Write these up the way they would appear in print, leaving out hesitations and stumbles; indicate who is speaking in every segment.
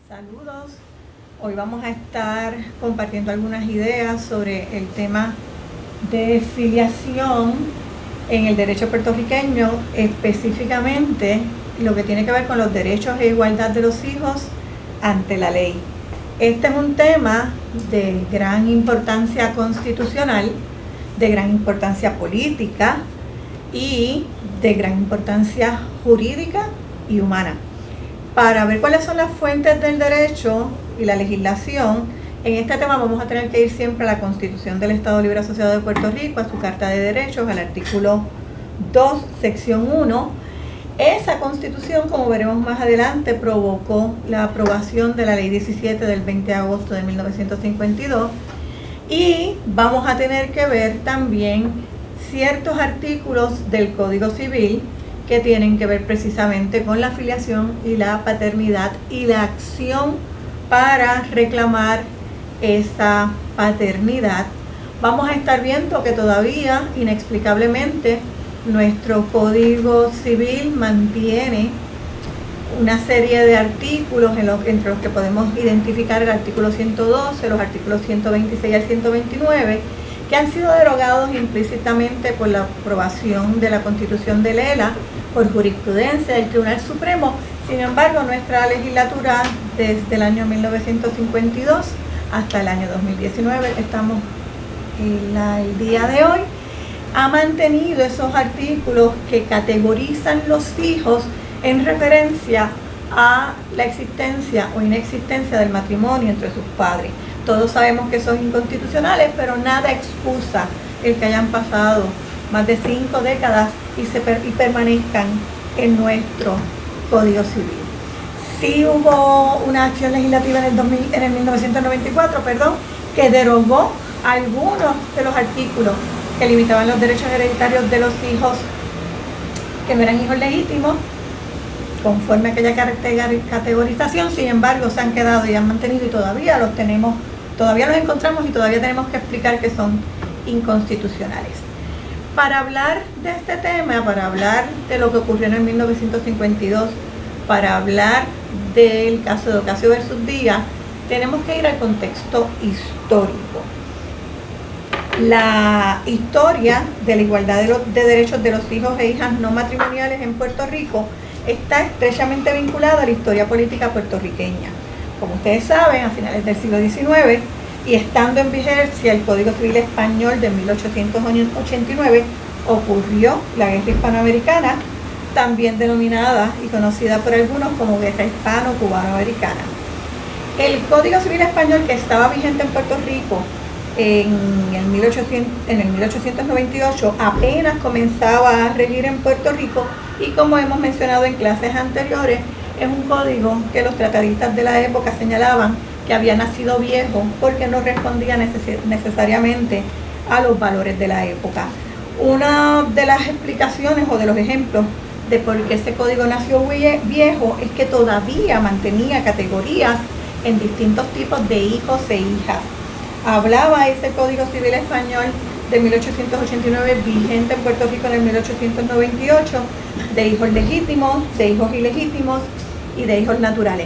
Speaker 1: Saludos, hoy vamos a estar compartiendo algunas ideas sobre el tema de filiación en el derecho puertorriqueño, específicamente lo que tiene que ver con los derechos e igualdad de los hijos ante la ley. Este es un tema de gran importancia constitucional, de gran importancia política y de gran importancia jurídica y humana. Para ver cuáles son las fuentes del derecho y la legislación, en este tema vamos a tener que ir siempre a la Constitución del Estado Libre Asociado de Puerto Rico, a su Carta de Derechos, al artículo 2, sección 1. Esa Constitución, como veremos más adelante, provocó la aprobación de la Ley 17 del 20 de agosto de 1952 y vamos a tener que ver también ciertos artículos del Código Civil que tienen que ver precisamente con la filiación y la paternidad y la acción para reclamar esa paternidad. Vamos a estar viendo que todavía, inexplicablemente, nuestro Código Civil mantiene una serie de artículos entre los que podemos identificar el artículo 112, los artículos 126 al 129, que han sido derogados implícitamente por la aprobación de la Constitución de Lela, por jurisprudencia del Tribunal Supremo. Sin embargo, nuestra legislatura, desde el año 1952 hasta el año 2019, estamos el día de hoy, ha mantenido esos artículos que categorizan los hijos en referencia a la existencia o inexistencia del matrimonio entre sus padres. Todos sabemos que son inconstitucionales, pero nada excusa el que hayan pasado más de 5 décadas y permanezcan en nuestro Código Civil. Sí hubo una acción legislativa en el 1994, que derogó algunos de los artículos que limitaban los derechos hereditarios de los hijos que no eran hijos legítimos, conforme a aquella categorización. Sin embargo, se han quedado y han mantenido y todavía los tenemos, todavía los encontramos y todavía tenemos que explicar que son inconstitucionales. Para hablar de este tema, para hablar de lo que ocurrió en el 1952, para hablar del caso de Ocasio versus Díaz, tenemos que ir al contexto histórico. La historia de la igualdad de derechos de los hijos e hijas no matrimoniales en Puerto Rico está estrechamente vinculada a la historia política puertorriqueña. Como ustedes saben, a finales del siglo XIX, y estando en vigencia el Código Civil Español de 1889, ocurrió la Guerra Hispanoamericana, también denominada y conocida por algunos como Guerra Hispano-Cubano-Americana. El Código Civil Español, que estaba vigente en Puerto Rico en el 1898, apenas comenzaba a regir en Puerto Rico y, como hemos mencionado en clases anteriores, es un código que los tratadistas de la época señalaban que había nacido viejo porque no respondía necesariamente a los valores de la época. Una de las explicaciones o de los ejemplos de por qué ese código nació viejo es que todavía mantenía categorías en distintos tipos de hijos e hijas. Hablaba ese Código Civil Español de 1889, vigente en Puerto Rico en el 1898, de hijos legítimos, de hijos ilegítimos y de hijos naturales.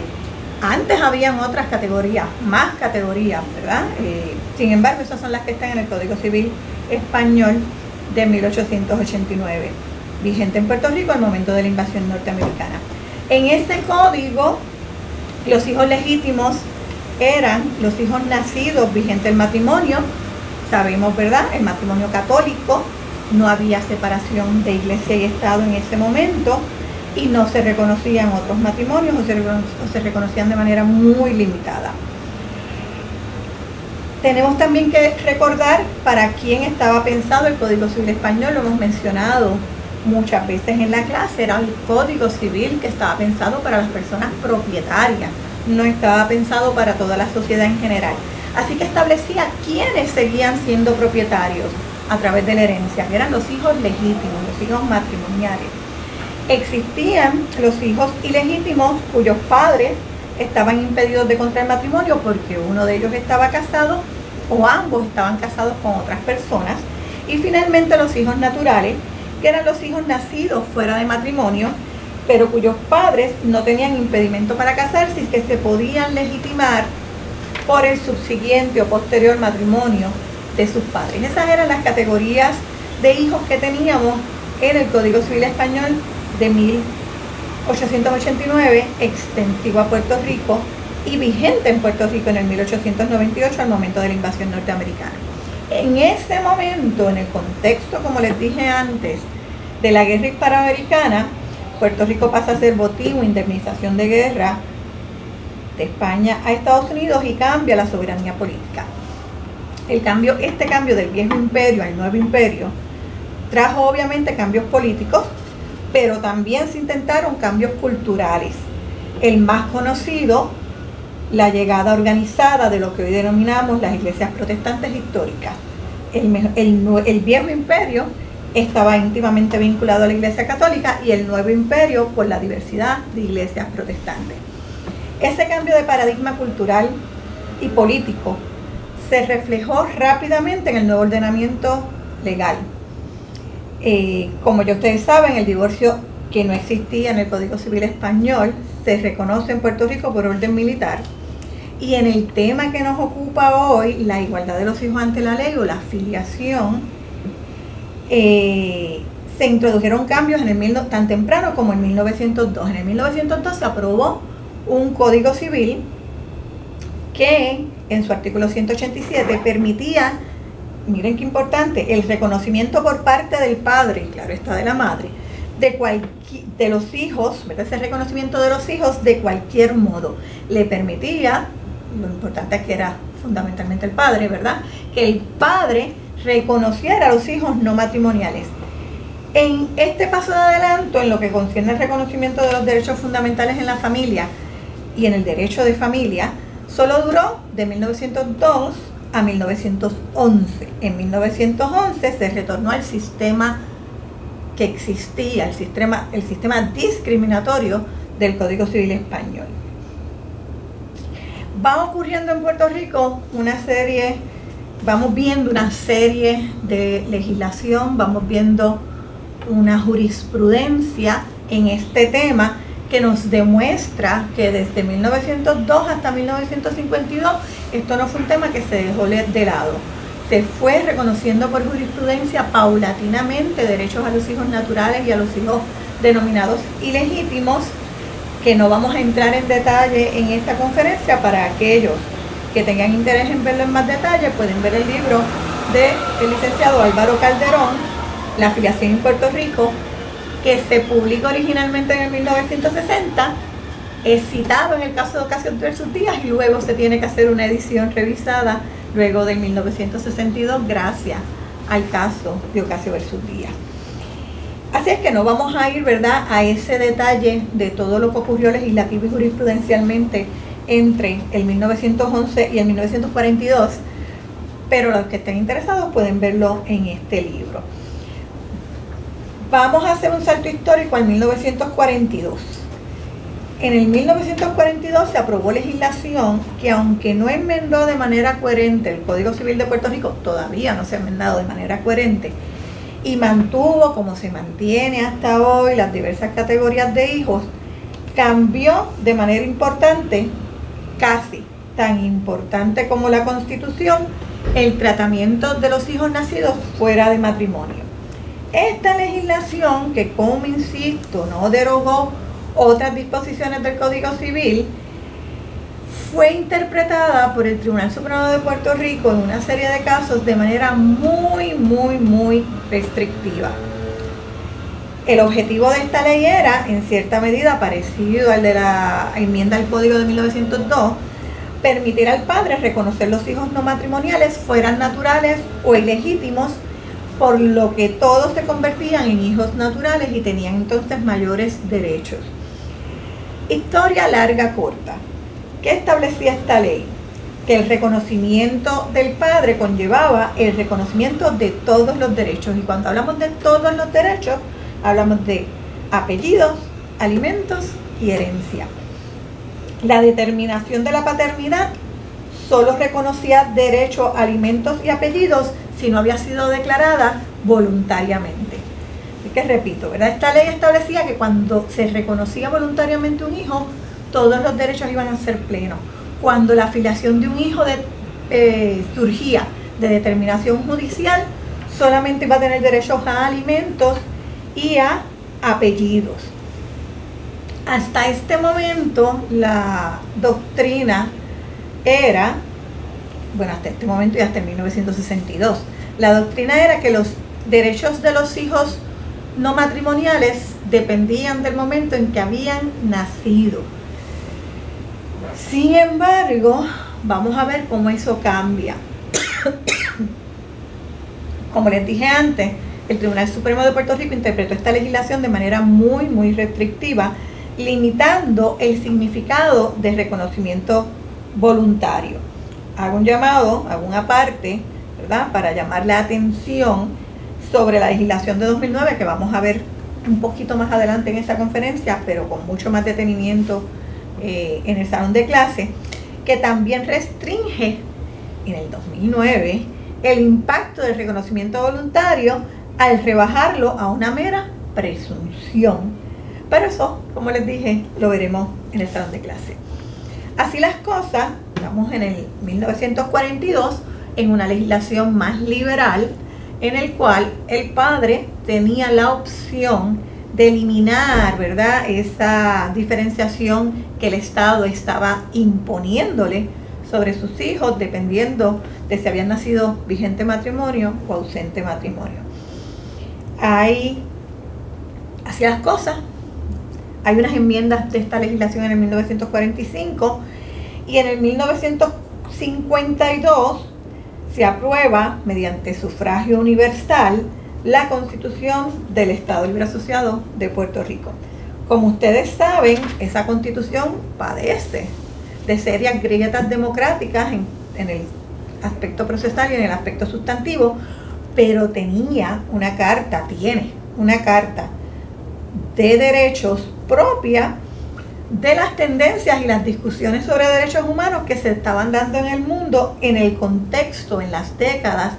Speaker 1: Antes habían otras categorías, más categorías, ¿verdad? Sin embargo, esas son las que están en el Código Civil Español de 1889, vigente en Puerto Rico al momento de la invasión norteamericana. En ese código, los hijos legítimos eran los hijos nacidos vigente el matrimonio. Sabemos, ¿verdad? El matrimonio católico, no había separación de iglesia y Estado en ese momento y no se reconocían otros matrimonios o se reconocían de manera muy limitada. Tenemos también que recordar para quién estaba pensado el Código Civil Español. Lo hemos mencionado muchas veces en la clase. Era el Código Civil que estaba pensado para las personas propietarias, no estaba pensado para toda la sociedad en general. Así que establecía quiénes seguían siendo propietarios a través de la herencia, que eran los hijos legítimos, los hijos matrimoniales. Existían los hijos ilegítimos cuyos padres estaban impedidos de contraer matrimonio porque uno de ellos estaba casado o ambos estaban casados con otras personas. Y finalmente los hijos naturales, que eran los hijos nacidos fuera de matrimonio pero cuyos padres no tenían impedimento para casarse y que se podían legitimar por el subsiguiente o posterior matrimonio de sus padres. Esas eran las categorías de hijos que teníamos en el Código Civil Español de 1889, extensivo a Puerto Rico y vigente en Puerto Rico en el 1898 al momento de la invasión norteamericana. En ese momento, en el contexto, como les dije antes, de la guerra hispanoamericana, Puerto Rico pasa a ser botín o indemnización de guerra de España a Estados Unidos y cambia la soberanía política. Este cambio del viejo imperio al nuevo imperio trajo obviamente cambios políticos, pero también se intentaron cambios culturales. El más conocido, la llegada organizada de lo que hoy denominamos las iglesias protestantes históricas. El viejo imperio estaba íntimamente vinculado a la Iglesia Católica y el nuevo imperio por la diversidad de iglesias protestantes. Ese cambio de paradigma cultural y político se reflejó rápidamente en el nuevo ordenamiento legal. Como ya ustedes saben, el divorcio, que no existía en el Código Civil Español, se reconoce en Puerto Rico por orden militar. Y en el tema que nos ocupa hoy, la igualdad de los hijos ante la ley o la filiación, se introdujeron cambios tan temprano como en 1902. En el 1902 se aprobó un Código Civil que en su artículo 187 permitía, miren qué importante, el reconocimiento por parte del padre, y claro está de la madre, de los hijos, ¿verdad? Ese reconocimiento de los hijos de cualquier modo. Le permitía, lo importante es que era fundamentalmente el padre, ¿verdad?, que el padre reconociera a los hijos no matrimoniales. En este paso de adelanto, en lo que concierne el reconocimiento de los derechos fundamentales en la familia y en el derecho de familia, solo duró de 1902 a 1911. En 1911 se retornó al sistema que existía, el sistema discriminatorio del Código Civil Español. Va ocurriendo en Puerto Rico vamos viendo una serie de legislación, vamos viendo una jurisprudencia en este tema que nos demuestra que desde 1902 hasta 1952 esto no fue un tema que se dejó de lado. Se fue reconociendo por jurisprudencia paulatinamente derechos a los hijos naturales y a los hijos denominados ilegítimos, que no vamos a entrar en detalle en esta conferencia. Para aquellos que tengan interés en verlo en más detalle, pueden ver el libro del licenciado Álvaro Calderón, La filiación en Puerto Rico, que se publicó originalmente en el 1960, es citado en el caso de Ocasio versus Díaz y luego se tiene que hacer una edición revisada luego del 1962 gracias al caso de Ocasio versus Díaz. Así es que no vamos a ir, ¿verdad?, a ese detalle de todo lo que ocurrió legislativo y jurisprudencialmente entre el 1911 y el 1942, pero los que estén interesados pueden verlo en este libro. Vamos a hacer un salto histórico al 1942. En el 1942 se aprobó legislación que, aunque no enmendó de manera coherente el Código Civil de Puerto Rico, todavía no se ha enmendado de manera coherente, y mantuvo, como se mantiene hasta hoy, las diversas categorías de hijos, cambió de manera importante, casi tan importante como la Constitución, el tratamiento de los hijos nacidos fuera de matrimonio. Esta legislación, que como insisto, no derogó otras disposiciones del Código Civil, fue interpretada por el Tribunal Supremo de Puerto Rico en una serie de casos de manera muy restrictiva. El objetivo de esta ley era, en cierta medida, parecido al de la enmienda al Código de 1902, permitir al padre reconocer los hijos no matrimoniales, fueran naturales o ilegítimos, por lo que todos se convertían en hijos naturales y tenían entonces mayores derechos. Historia larga, corta. ¿Qué establecía esta ley? Que el reconocimiento del padre conllevaba el reconocimiento de todos los derechos. Y cuando hablamos de todos los derechos, hablamos de apellidos, alimentos y herencia. La determinación de la paternidad solo reconocía derecho, alimentos y apellidos si no había sido declarada voluntariamente. que repito, ¿verdad? Esta ley establecía que cuando se reconocía voluntariamente un hijo, todos los derechos iban a ser plenos. Cuando la filiación de un hijo surgía de determinación judicial, solamente iba a tener derechos a alimentos y a apellidos. Hasta este momento la doctrina era, hasta este momento y hasta 1962, la doctrina era que los derechos de los hijos no matrimoniales dependían del momento en que habían nacido. Sin embargo, vamos a ver cómo eso cambia. Como les dije antes, el Tribunal Supremo de Puerto Rico interpretó esta legislación de manera muy, muy restrictiva, limitando el significado de reconocimiento voluntario. Hago un llamado, hago una parte, ¿verdad?, para llamar la atención sobre la legislación de 2009, que vamos a ver un poquito más adelante en esta conferencia, pero con mucho más detenimiento en el salón de clase, que también restringe en el 2009 el impacto del reconocimiento voluntario al rebajarlo a una mera presunción. Pero eso, como les dije, lo veremos en el salón de clase. Así las cosas, estamos en el 1942, en una legislación más liberal, en el cual el padre tenía la opción de eliminar, ¿verdad?, esa diferenciación que el Estado estaba imponiéndole sobre sus hijos, dependiendo de si habían nacido vigente matrimonio o ausente matrimonio. Así las cosas. Hay unas enmiendas de esta legislación en el 1945 y en el 1952 se aprueba mediante sufragio universal la Constitución del Estado Libre Asociado de Puerto Rico. Como ustedes saben, esa Constitución padece de serias grietas democráticas en el aspecto procesal y en el aspecto sustantivo, pero tiene una carta de derechos propia de las tendencias y las discusiones sobre derechos humanos que se estaban dando en el mundo en el contexto, en las décadas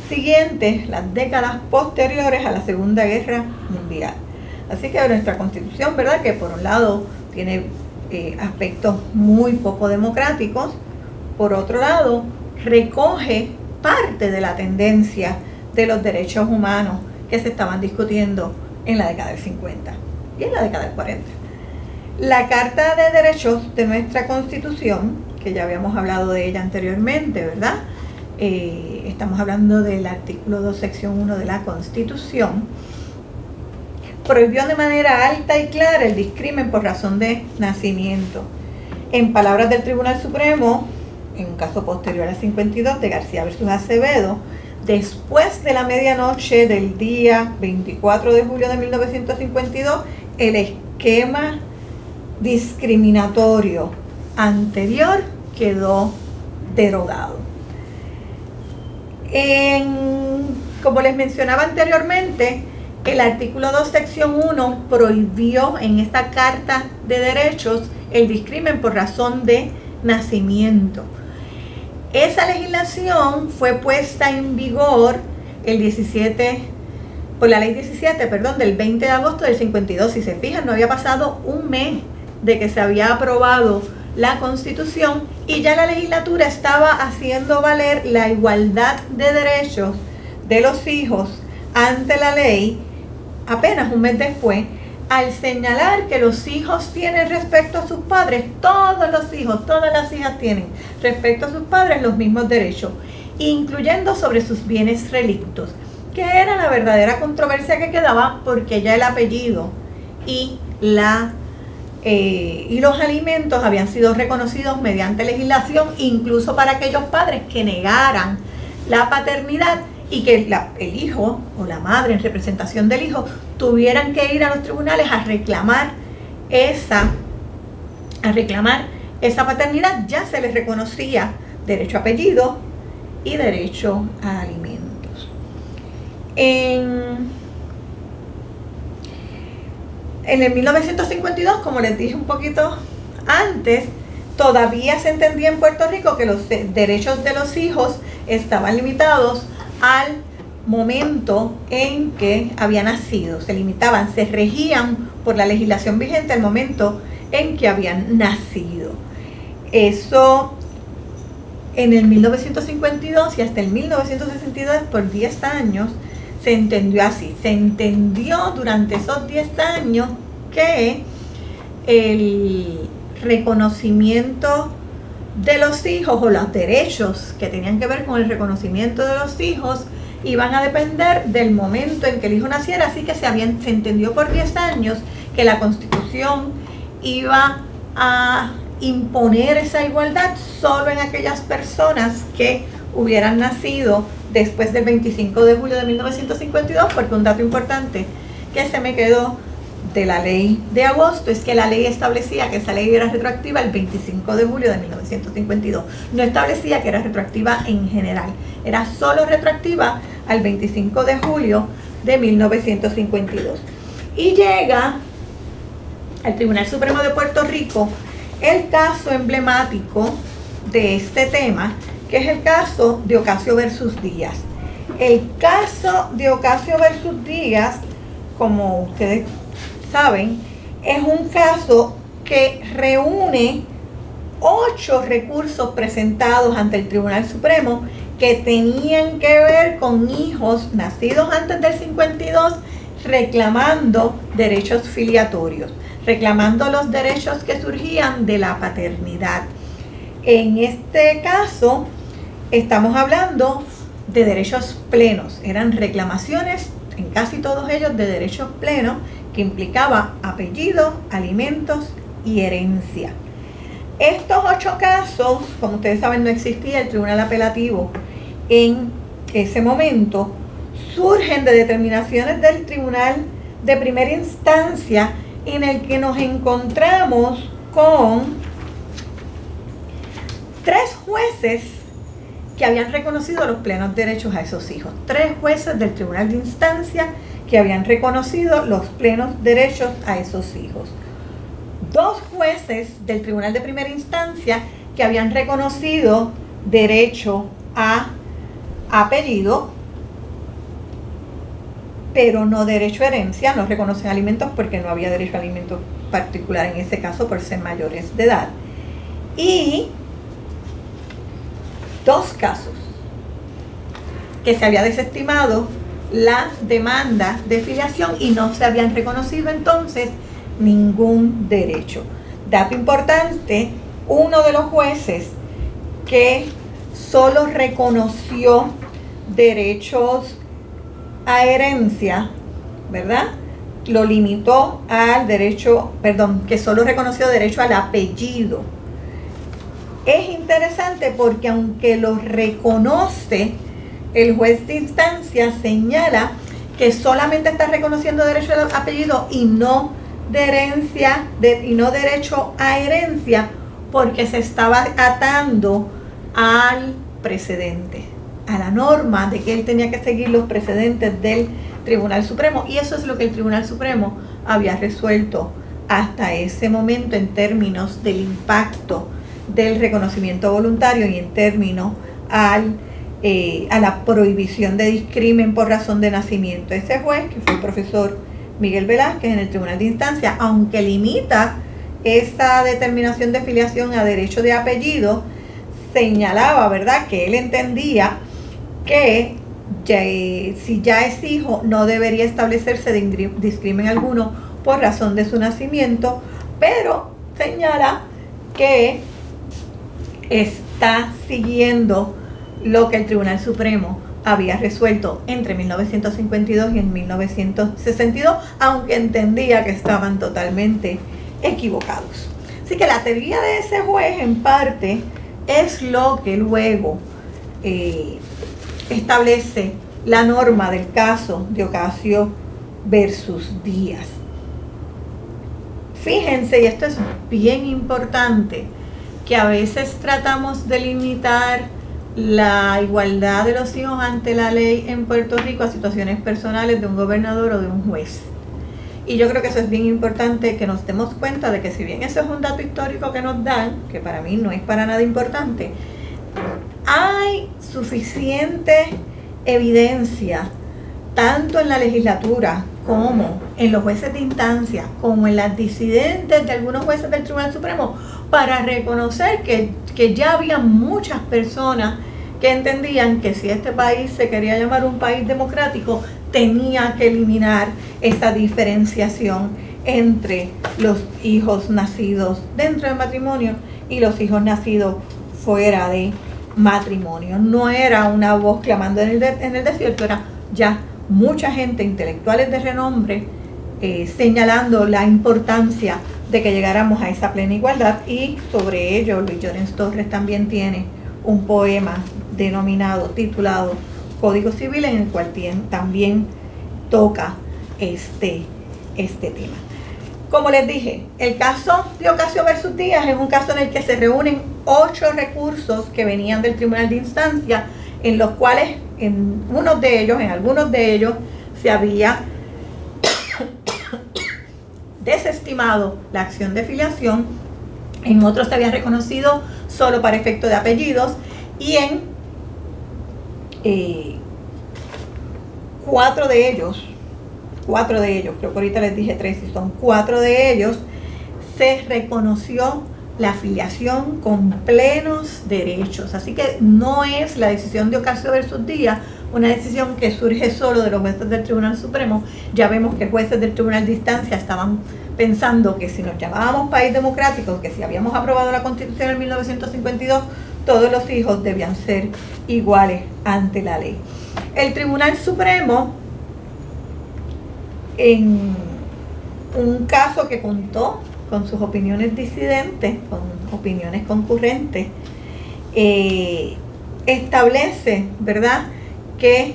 Speaker 1: siguientes, las décadas posteriores a la Segunda Guerra Mundial. Así que nuestra Constitución, ¿verdad?, que por un lado tiene aspectos muy poco democráticos, por otro lado recoge parte de la tendencia de los derechos humanos que se estaban discutiendo en la década del 50 y en la década del 40. La Carta de Derechos de nuestra Constitución, que ya habíamos hablado de ella anteriormente, ¿verdad? Estamos hablando del artículo 2, sección 1 de la Constitución, prohibió de manera alta y clara el discrimen por razón de nacimiento. En palabras del Tribunal Supremo, en un caso posterior al 52 de García versus Acevedo, después de la medianoche del día 24 de julio de 1952, el esquema discriminatorio anterior quedó derogado. Como les mencionaba anteriormente, el artículo 2, sección 1 prohibió en esta Carta de Derechos el discrimen por razón de nacimiento. Esa legislación fue puesta en vigor por la ley 17, del 20 de agosto del 52. Si se fijan, no había pasado un mes de que se había aprobado la Constitución y ya la legislatura estaba haciendo valer la igualdad de derechos de los hijos ante la ley apenas un mes después, al señalar que los hijos tienen respecto a sus padres, todos los hijos, todas las hijas tienen respecto a sus padres los mismos derechos, incluyendo sobre sus bienes relictos, que era la verdadera controversia que quedaba, porque ya el apellido y los alimentos habían sido reconocidos mediante legislación, incluso para aquellos padres que negaran la paternidad y que el hijo o la madre en representación del hijo tuvieran que ir a los tribunales a reclamar esa paternidad. Ya se les reconocía derecho a apellido y derecho a alimentos. En el 1952, como les dije un poquito antes, todavía se entendía en Puerto Rico que los derechos de los hijos estaban limitados al momento en que había nacido, se limitaban, se regían por la legislación vigente al momento en que habían nacido. Eso en el 1952 y hasta el 1962, por 10 años, se entendió así. Se entendió durante esos 10 años que el reconocimiento de los hijos o los derechos que tenían que ver con el reconocimiento de los hijos iban a depender del momento en que el hijo naciera, así que se entendió por 10 años que la Constitución iba a imponer esa igualdad solo en aquellas personas que hubieran nacido después del 25 de julio de 1952, porque un dato importante que se me quedó de la ley de agosto es que la ley establecía que esa ley era retroactiva el 25 de julio de 1952. No establecía que era retroactiva en general, era solo retroactiva al 25 de julio de 1952. Y llega al Tribunal Supremo de Puerto Rico el caso emblemático de este tema, que es el caso de Ocasio versus Díaz. El caso de Ocasio versus Díaz, como ustedes saben, es un caso que reúne 8 recursos presentados ante el Tribunal Supremo que tenían que ver con hijos nacidos antes del 52 reclamando derechos filiatorios, reclamando los derechos que surgían de la paternidad. En este caso estamos hablando de derechos plenos, eran reclamaciones en casi todos ellos de derechos plenos que implicaba apellido, alimentos y herencia. Estos 8 casos, como ustedes saben, no existía el tribunal apelativo en ese momento, surgen de determinaciones del tribunal de primera instancia en el que nos encontramos con 3 jueces que habían reconocido los plenos derechos a esos hijos. 3 jueces del tribunal de instancia que habían reconocido los plenos derechos a esos hijos. 2 jueces del tribunal de primera instancia que habían reconocido derecho a apellido, pero no derecho a herencia, no reconocen alimentos porque no había derecho a alimentos particular en ese caso por ser mayores de edad. Y 2 casos que se había desestimado la demanda de filiación y no se habían reconocido entonces ningún derecho. Dato importante, uno de los jueces que solo reconoció derechos a herencia, ¿verdad? Lo limitó al derecho, que solo reconoció derecho al apellido. Es interesante porque aunque lo reconoce, el juez de instancia señala que solamente está reconociendo derecho al apellido y no de herencia, y no derecho a herencia, porque se estaba atando al precedente, a la norma de que él tenía que seguir los precedentes del Tribunal Supremo, y eso es lo que el Tribunal Supremo había resuelto hasta ese momento en términos del impacto del reconocimiento voluntario y en términos a la prohibición de discrimen por razón de nacimiento. Ese juez, que fue el profesor Miguel Velázquez en el Tribunal de Instancia, aunque limita esa determinación de filiación a derecho de apellido, señalaba, ¿verdad?, que él entendía que si ya es hijo no debería establecerse discrimen alguno por razón de su nacimiento, pero señala que está siguiendo lo que el Tribunal Supremo había resuelto entre 1952 y en 1962, aunque entendía que estaban totalmente equivocados. Así que la teoría de ese juez en parte es lo que luego establece la norma del caso de Ocasio versus Díaz. Fíjense, y esto es bien importante, que a veces tratamos de limitar la igualdad de los hijos ante la ley en Puerto Rico a situaciones personales de un gobernador o de un juez. Y yo creo que eso es bien importante, que nos demos cuenta de que si bien eso es un dato histórico que nos dan, que para mí no es para nada importante, hay suficiente evidencia tanto en la legislatura como en los jueces de instancia, como en las disidentes de algunos jueces del Tribunal Supremo, para reconocer que ya había muchas personas que entendían que si este país se quería llamar un país democrático, tenía que eliminar esa diferenciación entre los hijos nacidos dentro del matrimonio y los hijos nacidos fuera de matrimonio. No era una voz clamando en el desierto, era ya mucha gente, intelectuales de renombre, señalando la importancia de que llegáramos a esa plena igualdad, y sobre ello Luis Llorens Torres también tiene un poema titulado Código Civil, en el cual también toca este tema. Como les dije, el caso de Ocasio versus Díaz es un caso en el que se reúnen 8 recursos que venían del Tribunal de Instancia, en los cuales en algunos de ellos se había desestimado la acción de filiación, en otros se había reconocido solo para efecto de apellidos, y en 4 de ellos, creo que ahorita les dije 3, y son 4 de ellos, se reconoció la filiación con plenos derechos. Así que no es la decisión de Ocasio versus Díaz una decisión que surge solo de los jueces del Tribunal Supremo. Ya vemos que jueces del Tribunal de Instancia estaban pensando que si nos llamábamos país democrático, que si habíamos aprobado la Constitución en 1952, todos los hijos debían ser iguales ante la ley. El Tribunal Supremo, en un caso que contó con sus opiniones disidentes, con opiniones concurrentes, establece, ¿verdad?, que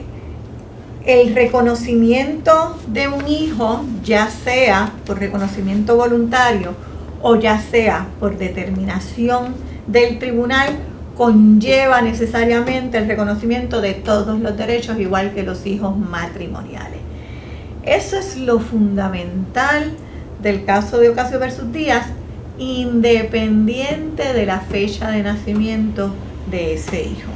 Speaker 1: el reconocimiento de un hijo, ya sea por reconocimiento voluntario o ya sea por determinación del tribunal, conlleva necesariamente el reconocimiento de todos los derechos, igual que los hijos matrimoniales. Eso es lo fundamental del caso de Ocasio versus Díaz, independiente de la fecha de nacimiento de ese hijo.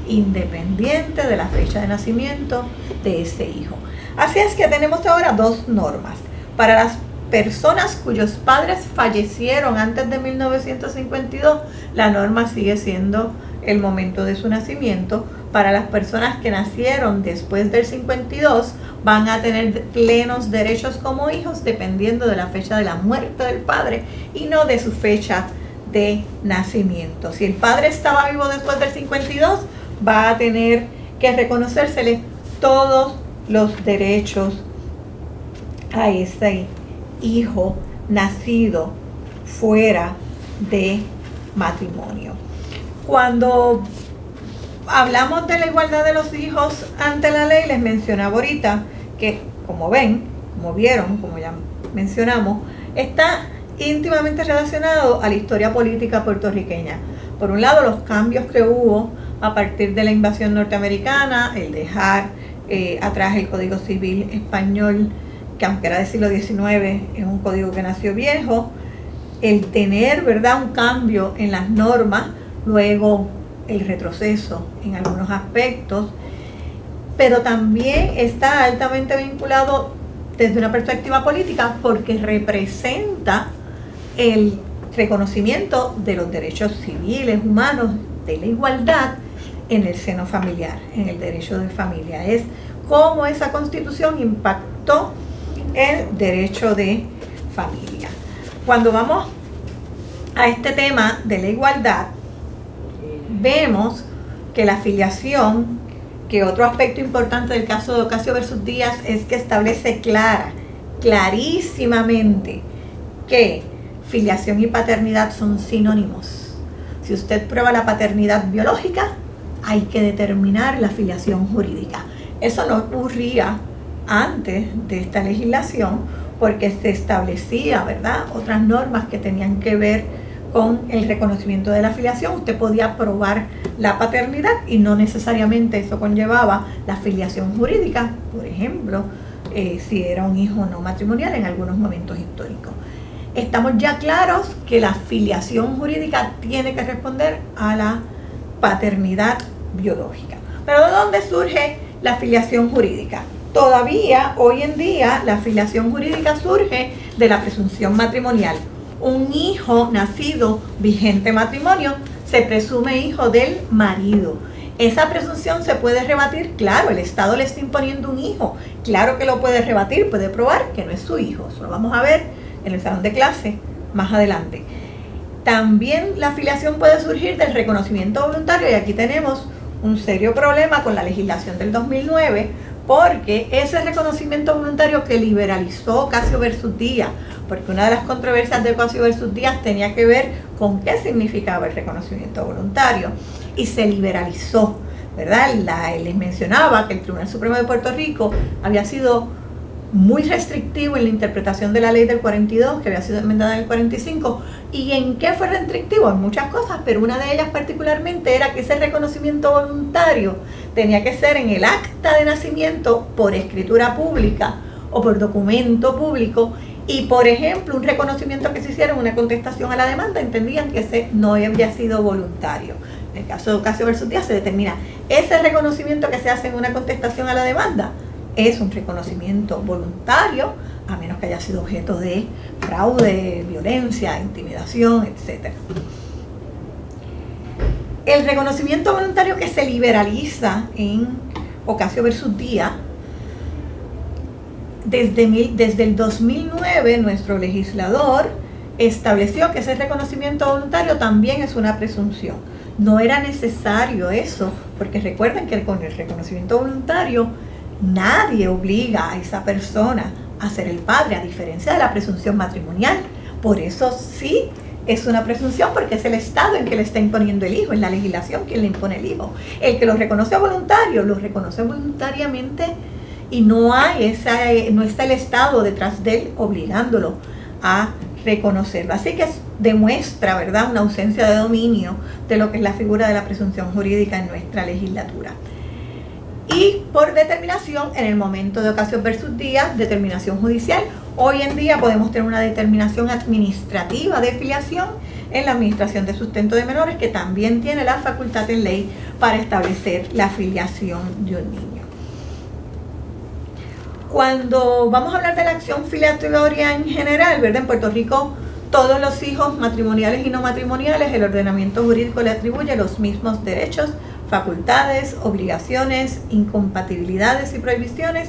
Speaker 1: Independiente de la fecha de nacimiento de ese hijo. Así es que tenemos ahora 2 normas. Para las personas cuyos padres fallecieron antes de 1952, la norma sigue siendo el momento de su nacimiento. Para las personas que nacieron después del 52, van a tener plenos derechos como hijos dependiendo de la fecha de la muerte del padre y no de su fecha de nacimiento. Si el padre estaba vivo después del 52, va a tener que reconocérsele todos los derechos a ese hijo nacido fuera de matrimonio. Cuando hablamos de la igualdad de los hijos ante la ley, les mencionaba ahorita que, como vieron, como ya mencionamos, está íntimamente relacionado a la historia política puertorriqueña. Por un lado, los cambios que hubo a partir de la invasión norteamericana, el dejar atrás el Código Civil español, que aunque era del siglo XIX, es un código que nació viejo, el tener, ¿verdad?, un cambio en las normas, luego el retroceso en algunos aspectos, pero también está altamente vinculado desde una perspectiva política porque representa el reconocimiento de los derechos civiles, humanos, de la igualdad en el seno familiar, en el derecho de familia. Es cómo esa Constitución impactó el derecho de familia. Cuando vamos a este tema de la igualdad, vemos que la filiación, que otro aspecto importante del caso de Ocasio versus Díaz es que establece clarísimamente que filiación y paternidad son sinónimos. Si usted prueba la paternidad biológica, hay que determinar la filiación jurídica. Eso no ocurría antes de esta legislación porque se establecía, ¿verdad?, otras normas que tenían que ver con el reconocimiento de la filiación. Usted podía probar la paternidad y no necesariamente eso conllevaba la filiación jurídica, por ejemplo, si era un hijo no matrimonial en algunos momentos históricos. Estamos ya claros que la filiación jurídica tiene que responder a la paternidad biológica. Pero ¿de dónde surge la filiación jurídica? Todavía, hoy en día, la filiación jurídica surge de la presunción matrimonial. Un hijo nacido vigente matrimonio se presume hijo del marido. Esa presunción se puede rebatir, claro, el Estado le está imponiendo un hijo, claro que lo puede rebatir, puede probar que no es su hijo. Eso lo vamos a ver en el salón de clase más adelante. También la filiación puede surgir del reconocimiento voluntario, y aquí tenemos un serio problema con la legislación del 2009, porque ese reconocimiento voluntario que liberalizó Ocasio versus Díaz, porque una de las controversias de Ocasio versus Díaz tenía que ver con qué significaba el reconocimiento voluntario, y se liberalizó, ¿verdad? Les mencionaba que el Tribunal Supremo de Puerto Rico había sido muy restrictivo en la interpretación de la ley del 42, que había sido enmendada en el 45. ¿Y en qué fue restrictivo? En muchas cosas, pero una de ellas particularmente era que ese reconocimiento voluntario tenía que ser en el acta de nacimiento por escritura pública o por documento público, y por ejemplo un reconocimiento que se hiciera en una contestación a la demanda, entendían que ese no había sido voluntario. En el caso de Ocasio versus Díaz se determina ese reconocimiento que se hace en una contestación a la demanda es un reconocimiento voluntario, a menos que haya sido objeto de fraude, violencia, intimidación, etc. El reconocimiento voluntario que se liberaliza en Ocasio versus Díaz, desde el 2009 nuestro legislador estableció que ese reconocimiento voluntario también es una presunción. No era necesario eso, porque recuerden que con el reconocimiento voluntario nadie obliga a esa persona a ser el padre, a diferencia de la presunción matrimonial. Por eso sí es una presunción, porque es el Estado en que le está imponiendo el hijo, es la legislación quien le impone el hijo. El que lo reconoce voluntario, lo reconoce voluntariamente, y no está el Estado detrás de él obligándolo a reconocerlo. Así que demuestra, ¿verdad?, una ausencia de dominio de lo que es la figura de la presunción jurídica en nuestra legislatura. Y por determinación, en el momento de Ocasio versus Díaz, determinación judicial. Hoy en día podemos tener una determinación administrativa de filiación en la Administración de Sustento de Menores, que también tiene la facultad en ley para establecer la filiación de un niño. Cuando vamos a hablar de la acción filiatoria en general, ¿verdad? En Puerto Rico, todos los hijos matrimoniales y no matrimoniales, el ordenamiento jurídico le atribuye los mismos derechos, facultades, obligaciones, incompatibilidades y prohibiciones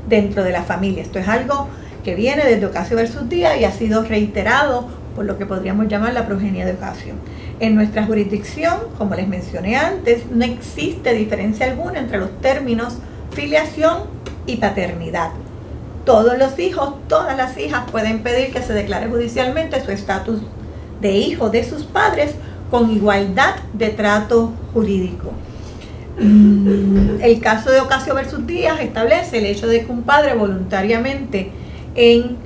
Speaker 1: dentro de la familia. Esto es algo que viene desde Ocasio versus Díaz y ha sido reiterado por lo que podríamos llamar la progenie de Ocasio. En nuestra jurisdicción, como les mencioné antes, no existe diferencia alguna entre los términos filiación y paternidad. Todos los hijos, todas las hijas pueden pedir que se declare judicialmente su estatus de hijo de sus padres con igualdad de trato jurídico. El caso de Ocasio versus Díaz establece el hecho de que un padre voluntariamente en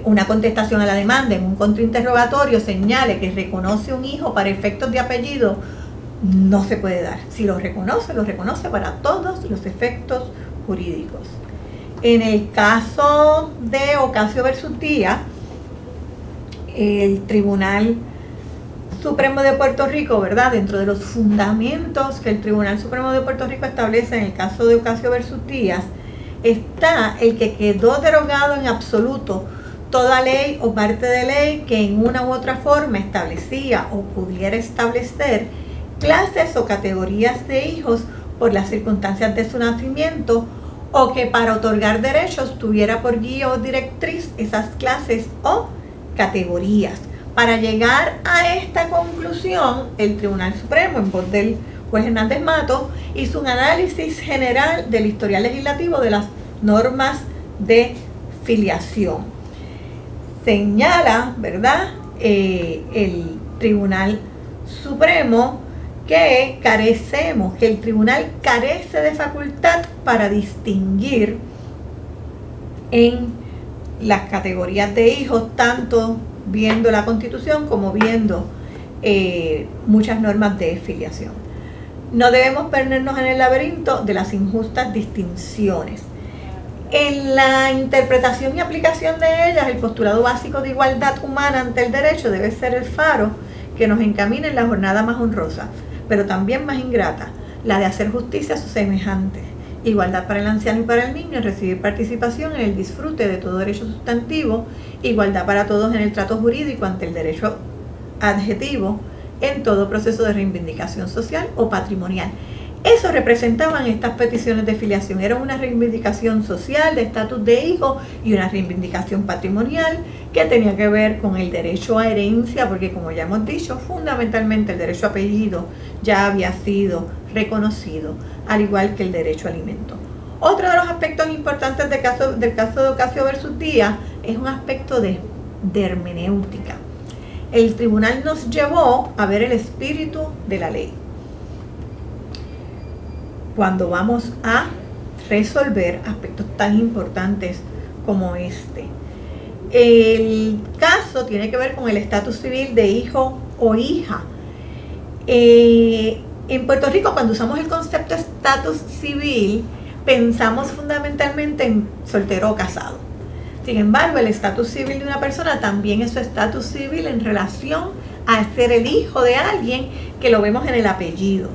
Speaker 1: una contestación a la demanda, en un contrainterrogatorio, señale que reconoce un hijo para efectos de apellido, no se puede dar. Si lo reconoce para todos los efectos jurídicos. En el caso de Ocasio versus Díaz, el Tribunal Supremo de Puerto Rico, ¿verdad?, dentro de los fundamentos que el Tribunal Supremo de Puerto Rico establece en el caso de Ocasio versus Díaz, está el que quedó derogado en absoluto toda ley o parte de ley que en una u otra forma establecía o pudiera establecer clases o categorías de hijos por las circunstancias de su nacimiento, o que para otorgar derechos tuviera por guía o directriz esas clases o categorías. Para llegar a esta conclusión, el Tribunal Supremo, en voz del juez Hernández Mato, hizo un análisis general del historial legislativo de las normas de filiación. Señala, ¿verdad?, el Tribunal Supremo que el tribunal carece de facultad para distinguir en las categorías de hijos, tanto viendo la Constitución como viendo muchas normas de filiación. No debemos perdernos en el laberinto de las injustas distinciones. En la interpretación y aplicación de ellas, el postulado básico de igualdad humana ante el derecho debe ser el faro que nos encamine en la jornada más honrosa, pero también más ingrata, la de hacer justicia a sus semejantes, igualdad para el anciano y para el niño en recibir participación en el disfrute de todo derecho sustantivo, igualdad para todos en el trato jurídico ante el derecho adjetivo, en todo proceso de reivindicación social o patrimonial. Eso representaban estas peticiones de filiación. Era una reivindicación social de estatus de hijo y una reivindicación patrimonial que tenía que ver con el derecho a herencia, porque como ya hemos dicho, fundamentalmente el derecho a apellido ya había sido reconocido, al igual que el derecho a alimento. Otro de los aspectos importantes del caso de Ocasio versus Díaz es un aspecto de hermenéutica. El tribunal nos llevó a ver el espíritu de la ley cuando vamos a resolver aspectos tan importantes como este. El caso tiene que ver con el estatus civil de hijo o hija. En Puerto Rico, cuando usamos el concepto de estatus civil, pensamos fundamentalmente en soltero o casado. Sin embargo, el estatus civil de una persona también es su estatus civil en relación a ser el hijo de alguien, que lo vemos en el apellido.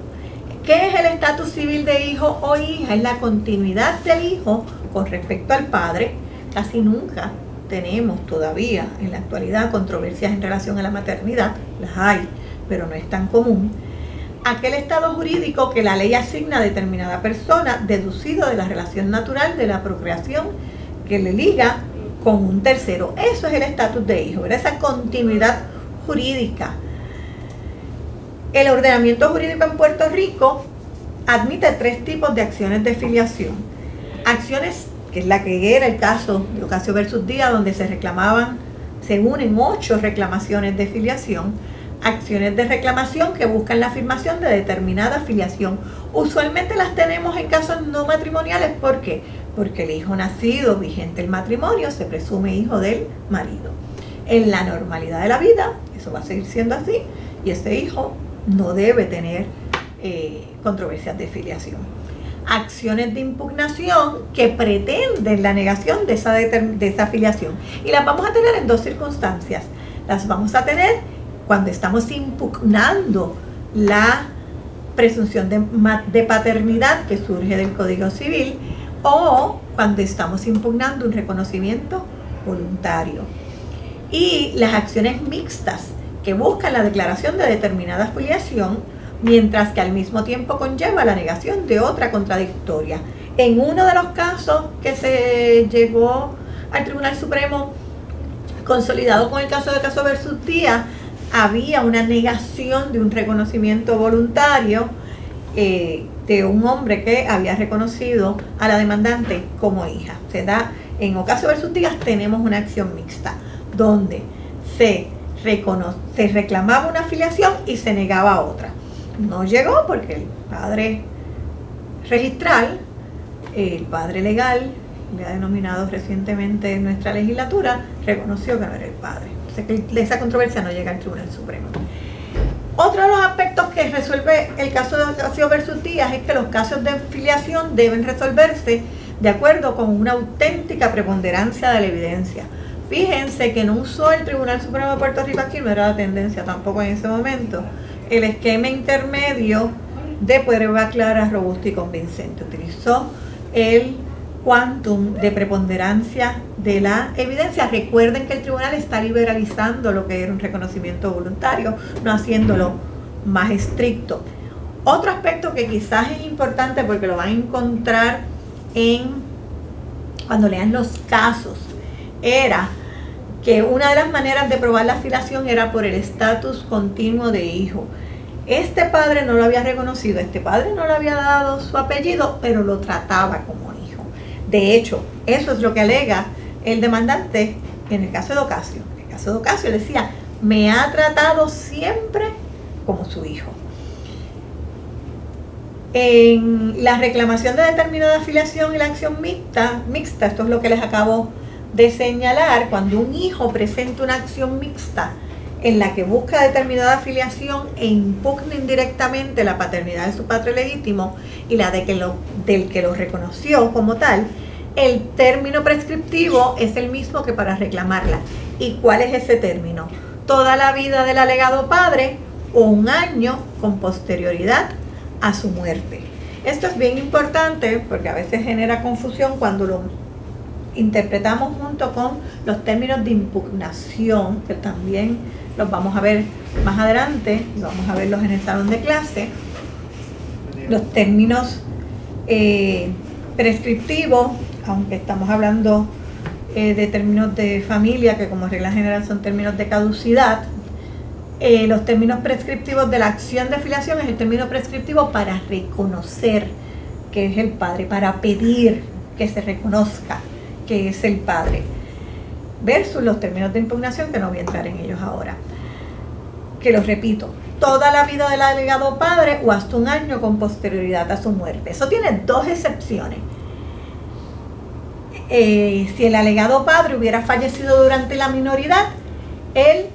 Speaker 1: ¿Qué es el estatus civil de hijo o hija? Es la continuidad del hijo con respecto al padre. Casi nunca tenemos todavía en la actualidad controversias en relación a la maternidad. Las hay, pero no es tan común. Aquel estado jurídico que la ley asigna a determinada persona, deducido de la relación natural de la procreación que le liga con un tercero. Eso es el estatus de hijo, ¿verdad? Esa continuidad jurídica. El ordenamiento jurídico en Puerto Rico admite 3 tipos de acciones de filiación. Acciones, que es la que era el caso de Ocasio versus Díaz, donde se unen 8 reclamaciones de filiación. Acciones de reclamación que buscan la afirmación de determinada filiación. Usualmente las tenemos en casos no matrimoniales. ¿Por qué? Porque el hijo nacido vigente el matrimonio se presume hijo del marido. En la normalidad de la vida, eso va a seguir siendo así, y ese hijo no debe tener controversias de filiación. Acciones de impugnación que pretenden la negación de esa filiación. Y las vamos a tener en 2 circunstancias. Las vamos a tener cuando estamos impugnando la presunción de paternidad que surge del Código Civil, o cuando estamos impugnando un reconocimiento voluntario. Y las acciones mixtas, que buscan la declaración de determinada filiación, mientras que al mismo tiempo conlleva la negación de otra contradictoria. En uno de los casos que se llegó al Tribunal Supremo, consolidado con el caso de Ocasio versus Díaz, había una negación de un reconocimiento voluntario de un hombre que había reconocido a la demandante como hija. Se da en Ocasio versus Díaz, tenemos una acción mixta, donde se reclamaba una filiación y se negaba otra. No llegó porque el padre registral, el padre legal, le ha denominado recientemente en nuestra legislatura, reconoció que no era el padre. O sea que esa controversia no llega al Tribunal Supremo. Otro de los aspectos que resuelve el caso de Ocasio versus Díaz es que los casos de filiación deben resolverse de acuerdo con una auténtica preponderancia de la evidencia. Fíjense que no usó el Tribunal Supremo de Puerto Rico aquí, no era la tendencia tampoco en ese momento, el esquema intermedio de prueba clara, robusta y convincente. Utilizó el quantum de preponderancia de la evidencia. Recuerden que el tribunal está liberalizando lo que era un reconocimiento voluntario, no haciéndolo más estricto. Otro aspecto que quizás es importante, porque lo van a encontrar cuando lean los casos, era que una de las maneras de probar la filiación era por el estatus continuo de hijo. Este padre no lo había reconocido, este padre no le había dado su apellido, pero lo trataba como hijo. De hecho, eso es lo que alega el demandante en el caso de Ocasio. En el caso de Ocasio decía, me ha tratado siempre como su hijo. En la reclamación de determinada afiliación y la acción mixta, esto es lo que les acabo de señalar, cuando un hijo presenta una acción mixta en la que busca determinada afiliación e impugna indirectamente la paternidad de su padre legítimo y la del que lo reconoció como tal, el término prescriptivo es el mismo que para reclamarla. ¿Y cuál es ese término? Toda la vida del alegado padre o un año con posterioridad a su muerte. Esto es bien importante porque a veces genera confusión cuando lo interpretamos junto con los términos de impugnación, que también los vamos a ver más adelante, vamos a verlos en el salón de clase. Los términos prescriptivos, aunque estamos hablando de términos de familia, que como regla general son términos de caducidad, los términos prescriptivos de la acción de filiación es el término prescriptivo para reconocer que es el padre, para pedir que se reconozca que es el padre, versus los términos de impugnación, que no voy a entrar en ellos ahora. Que los repito, toda la vida del alegado padre o hasta un año con posterioridad a su muerte. Eso tiene dos excepciones. Si el alegado padre hubiera fallecido durante la minoridad, el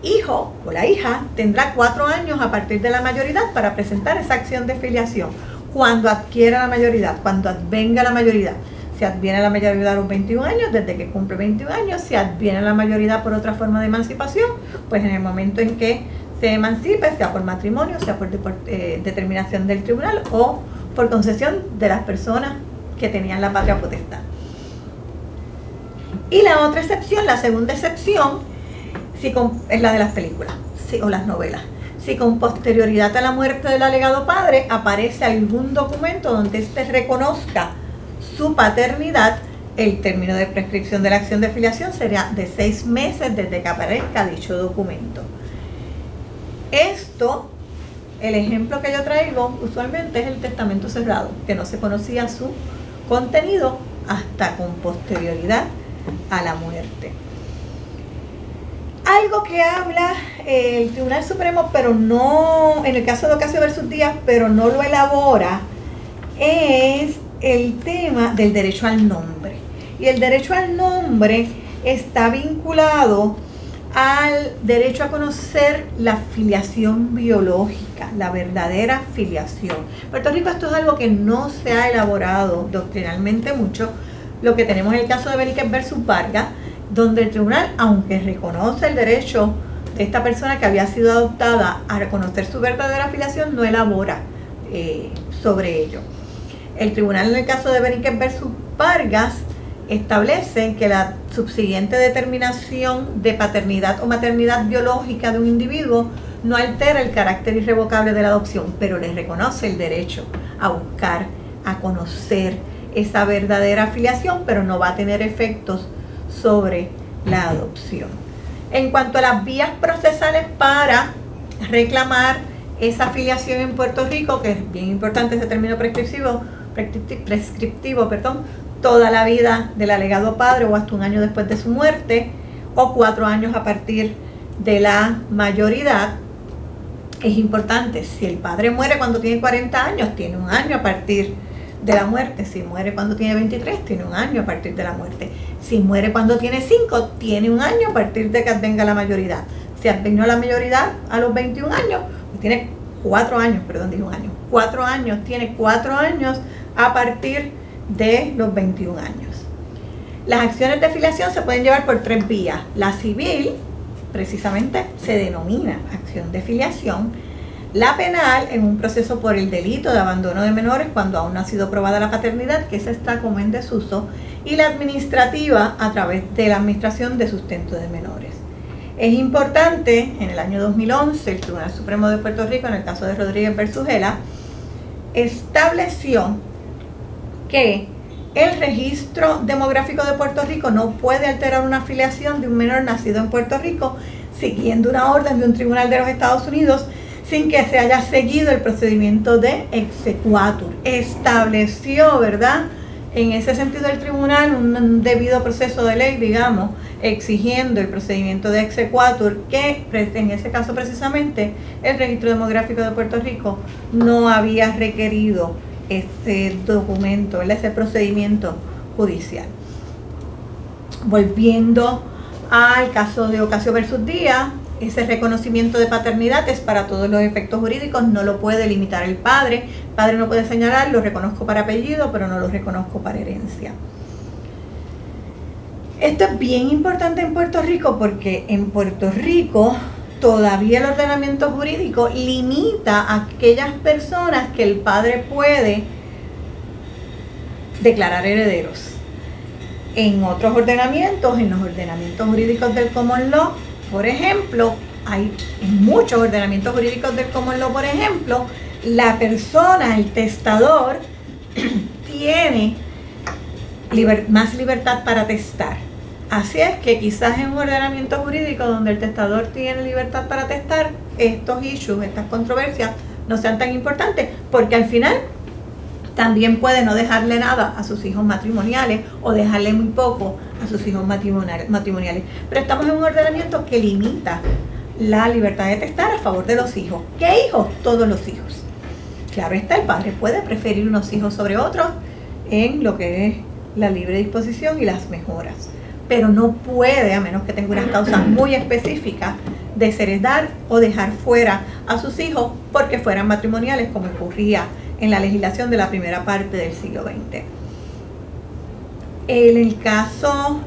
Speaker 1: hijo o la hija tendrá 4 años a partir de la mayoridad para presentar esa acción de filiación. Cuando adquiera la mayoridad, cuando advenga la mayoridad. Si adviene la mayoridad a los 21 años, desde que cumple 21 años, si adviene la mayoridad por otra forma de emancipación, pues en el momento en que se emancipe, sea por matrimonio, sea por determinación del tribunal o por concesión de las personas que tenían la patria potestad. Y la otra excepción, la segunda excepción, es la de las películas o las novelas. Si con posterioridad a la muerte del alegado padre aparece algún documento donde éste reconozca su paternidad, el término de prescripción de la acción de filiación sería de 6 meses desde que aparezca dicho documento. Esto, el ejemplo que yo traigo usualmente es el testamento cerrado, que no se conocía su contenido hasta con posterioridad a la muerte. Algo que habla el Tribunal Supremo, pero no, en el caso de Ocasio versus Díaz, pero no lo elabora, es el tema del derecho al nombre. Y el derecho al nombre está vinculado al derecho a conocer la filiación biológica, la verdadera filiación. En Puerto Rico esto es algo que no se ha elaborado doctrinalmente mucho. Lo que tenemos en el caso de Benítez versus Vargas, donde el tribunal, aunque reconoce el derecho de esta persona que había sido adoptada a reconocer su verdadera filiación, no elabora sobre ello. El tribunal en el caso de Benítez versus Vargas establece que la subsiguiente determinación de paternidad o maternidad biológica de un individuo no altera el carácter irrevocable de la adopción, pero le reconoce el derecho a buscar, a conocer esa verdadera filiación, pero no va a tener efectos sobre la adopción. En cuanto a las vías procesales para reclamar esa filiación en Puerto Rico, que es bien importante ese término prescriptivo, toda la vida del alegado padre o hasta un año después de su muerte, o 4 años a partir de la mayoridad. Es importante, si el padre muere cuando tiene 40 años, tiene un año a partir de la muerte. Si muere cuando tiene 23, tiene un año a partir de la muerte. Si muere cuando tiene 5, tiene un año a partir de que advenga la mayoridad. Si advenió la mayoridad a los 21 años, pues tiene 4 años, perdón, digo un año. 4 años, tiene 4 años a partir de los 21 años. Las acciones de filiación se pueden llevar por 3 vías. La civil, precisamente, se denomina acción de filiación. La penal, en un proceso por el delito de abandono de menores cuando aún no ha sido probada la paternidad, que esa está como en desuso. Y la administrativa, a través de la Administración de Sustento de Menores. Es importante, en el año 2011, el Tribunal Supremo de Puerto Rico, en el caso de Rodríguez versus Gela, estableció que el registro demográfico de Puerto Rico no puede alterar una filiación de un menor nacido en Puerto Rico siguiendo una orden de un tribunal de los Estados Unidos sin que se haya seguido el procedimiento de exequatur. Estableció, ¿verdad?, en ese sentido el tribunal un debido proceso de ley, digamos, exigiendo el procedimiento de exequatur, que en ese caso precisamente el registro demográfico de Puerto Rico no había requerido ese documento, ese procedimiento judicial. Volviendo al caso de Ocasio versus Díaz, ese reconocimiento de paternidad es para todos los efectos jurídicos, no lo puede limitar el padre. El padre no puede señalar, lo reconozco para apellido, pero no lo reconozco para herencia. Esto es bien importante en Puerto Rico porque en Puerto Rico todavía el ordenamiento jurídico limita a aquellas personas que el padre puede declarar herederos. En otros ordenamientos, en los ordenamientos jurídicos del common law, por ejemplo, hay en muchos ordenamientos jurídicos del common law, por ejemplo, la persona, el testador, tiene más libertad para testar. Así es que quizás en un ordenamiento jurídico donde el testador tiene libertad para testar, estos issues, estas controversias, no sean tan importantes, porque al final también puede no dejarle nada a sus hijos matrimoniales o dejarle muy poco a sus hijos matrimoniales. Pero estamos en un ordenamiento que limita la libertad de testar a favor de los hijos. ¿Qué hijos? Todos los hijos. Claro está, el padre puede preferir unos hijos sobre otros en lo que es la libre disposición y las mejoras, pero no puede, a menos que tenga unas causas muy específicas, desheredar o dejar fuera a sus hijos porque fueran matrimoniales, como ocurría en la legislación de la primera parte del siglo XX. En el caso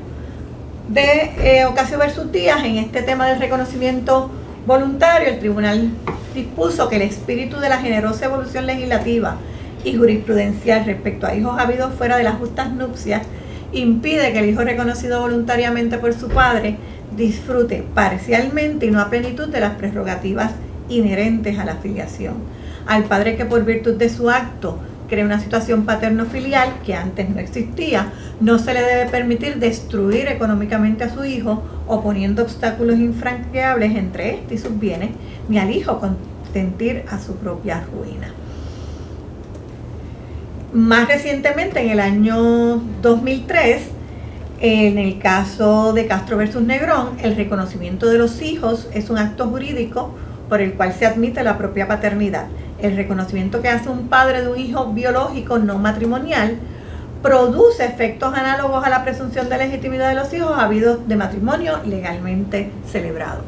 Speaker 1: de Ocasio versus Díaz, en este tema del reconocimiento voluntario, el tribunal dispuso que el espíritu de la generosa evolución legislativa y jurisprudencial respecto a hijos habidos fuera de las justas nupcias impide que el hijo reconocido voluntariamente por su padre disfrute parcialmente y no a plenitud de las prerrogativas inherentes a la filiación. Al padre que por virtud de su acto crea una situación paterno-filial que antes no existía, no se le debe permitir destruir económicamente a su hijo oponiendo obstáculos infranqueables entre éste y sus bienes, ni al hijo consentir a su propia ruina. Más recientemente, en el año 2003, en el caso de Castro versus Negrón, el reconocimiento de los hijos es un acto jurídico por el cual se admite la propia paternidad. El reconocimiento que hace un padre de un hijo biológico no matrimonial produce efectos análogos a la presunción de legitimidad de los hijos habidos de matrimonio legalmente celebrado.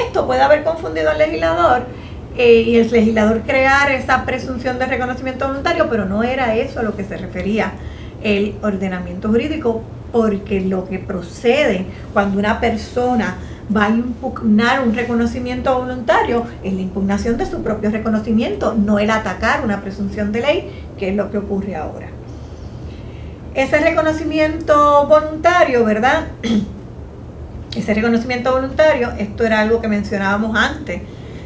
Speaker 1: Esto puede haber confundido al legislador y el legislador crear esa presunción de reconocimiento voluntario, pero no era eso a lo que se refería el ordenamiento jurídico, porque lo que procede cuando una persona va a impugnar un reconocimiento voluntario es la impugnación de su propio reconocimiento, no el atacar una presunción de ley, que es lo que ocurre ahora. Ese reconocimiento voluntario, ¿verdad? Ese reconocimiento voluntario, esto era algo que mencionábamos antes.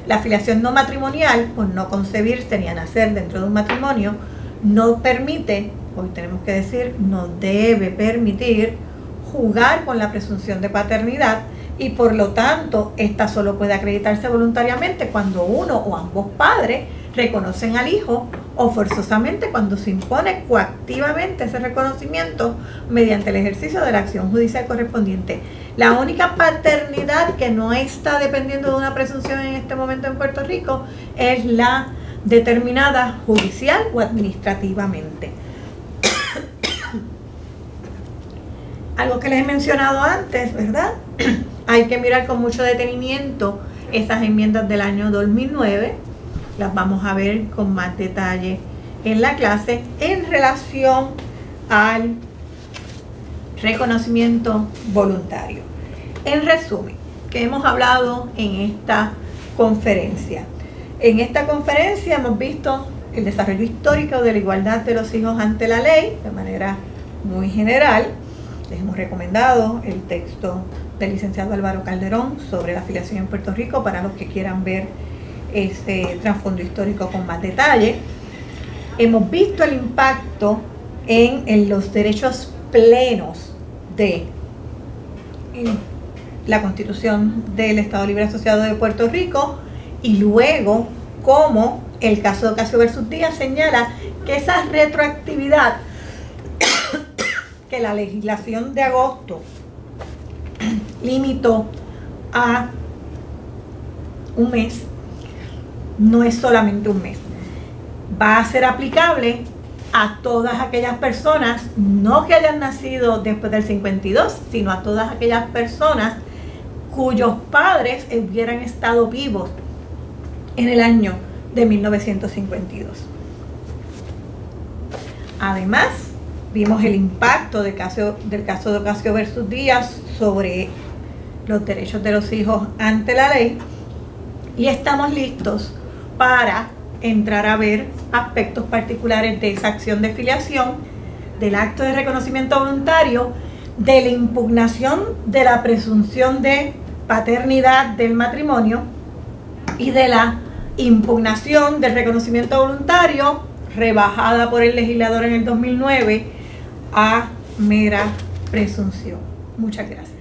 Speaker 1: La filiación no matrimonial, por no concebirse ni a nacer dentro de un matrimonio, no permite, hoy tenemos que decir, no debe permitir jugar con la presunción de paternidad, y por lo tanto, esta solo puede acreditarse voluntariamente cuando uno o ambos padres reconocen al hijo, o forzosamente cuando se impone coactivamente ese reconocimiento mediante el ejercicio de la acción judicial correspondiente. La única paternidad que no está dependiendo de una presunción en este momento en Puerto Rico es la determinada judicial o administrativamente. Algo que les he mencionado antes, ¿verdad? Hay que mirar con mucho detenimiento esas enmiendas del año 2009. Las vamos a ver con más detalle en la clase en relación al reconocimiento voluntario. En resumen, ¿qué hemos hablado en esta conferencia? En esta conferencia hemos visto el desarrollo histórico de la igualdad de los hijos ante la ley de manera muy general. Les hemos recomendado el texto del licenciado Álvaro Calderón sobre la filiación en Puerto Rico para los que quieran ver este trasfondo histórico con más detalle. Hemos visto el impacto en los derechos plenos de la Constitución del Estado Libre Asociado de Puerto Rico, y luego cómo el caso de Ocasio versus Díaz señala que esa retroactividad que la legislación de agosto limitó a un mes, no es solamente un mes, va a ser aplicable a todas aquellas personas, no que hayan nacido después del 52, sino a todas aquellas personas cuyos padres hubieran estado vivos en el año de 1952. Además, vimos el impacto del caso de Ocasio versus Díaz sobre los derechos de los hijos ante la ley, y estamos listos para entrar a ver aspectos particulares de esa acción de filiación, del acto de reconocimiento voluntario, de la impugnación de la presunción de paternidad del matrimonio y de la impugnación del reconocimiento voluntario rebajada por el legislador en el 2009 a mera presunción. Muchas gracias.